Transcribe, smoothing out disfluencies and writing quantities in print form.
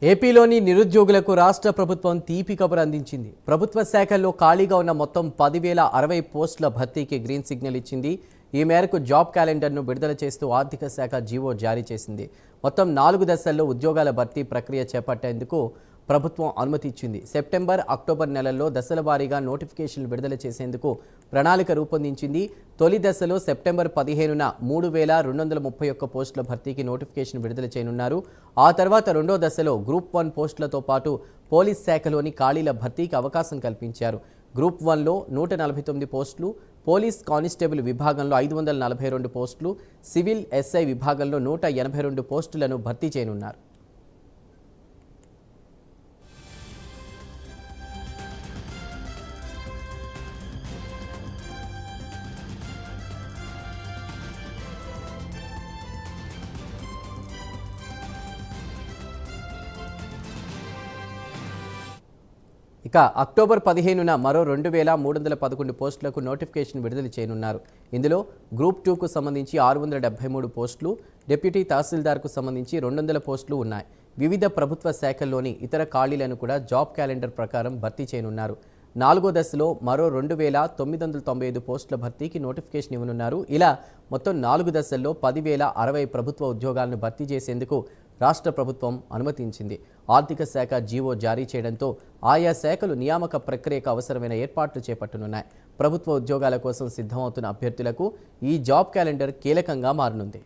ఏపీలోని నిరుద్యోగులకు రాష్ట్ర ప్రభుత్వం తీపి కబురు అందించింది. ప్రభుత్వ శాఖల్లో ఖాళీగా ఉన్న మొత్తం 10,060 పోస్టుల భర్తీకి గ్రీన్ సిగ్నల్ ఇచ్చింది. ఈ మేరకు జాబ్ క్యాలెండర్ను విడుదల చేస్తూ ఆర్థిక శాఖ జీవో జారీ చేసింది. మొత్తం 4 దశల్లో ఉద్యోగాల భర్తీ ప్రక్రియ చేపట్టేందుకు ప్రభుత్వం అనుమతి ఇచ్చింది. సెప్టెంబర్, అక్టోబర్ నెలల్లో దశల వారీగా నోటిఫికేషన్లు విడుదల చేసేందుకు ప్రణాళిక రూపొందించింది. తొలి దశలో సెప్టెంబర్ 15న 3,231 పోస్టుల భర్తీకి నోటిఫికేషన్ విడుదల చేయనున్నారు. ఆ తర్వాత రెండో దశలో గ్రూప్ 1 పోస్టులతో పాటు పోలీస్ శాఖలోని ఖాళీల భర్తీకి అవకాశం కల్పించారు. గ్రూప్ 1లో 149 పోస్టులు, పోలీస్ కానిస్టేబుల్ విభాగంలో 542 పోస్టులు, సివిల్ ఎస్ఐ విభాగంలో 182 పోస్టులను భర్తీ చేయనున్నారు. ఇక అక్టోబర్ 15న మరో 2,311 పోస్టులకు నోటిఫికేషన్ విడుదల చేయనున్నారు. ఇందులో గ్రూప్ 2కు సంబంధించి 673 పోస్టులు, డిప్యూటీ తహసీల్దార్కు సంబంధించి 200 పోస్టులు ఉన్నాయి. వివిధ ప్రభుత్వ శాఖల్లోని ఇతర ఖాళీలను కూడా జాబ్ క్యాలెండర్ ప్రకారం భర్తీ చేయనున్నారు. 4వ దశలో మరో 2,995 పోస్టుల భర్తీకి నోటిఫికేషన్ ఇవ్వనున్నారు. ఇలా మొత్తం 4 దశల్లో 10,060 ప్రభుత్వ ఉద్యోగాలను భర్తీ చేసేందుకు రాష్ట్ర ప్రభుత్వం అనుమతించింది. ఆర్థిక శాఖ జీవో జారీ చేయడంతో ఆయా శాఖలు నియామక ప్రక్రియకు అవసరమైన ఏర్పాట్లు చేపట్టనున్నాయి. ప్రభుత్వ ఉద్యోగాల కోసం సిద్ధమవుతున్న అభ్యర్థులకు ఈ జాబ్ క్యాలెండర్ కీలకంగా మారనుంది.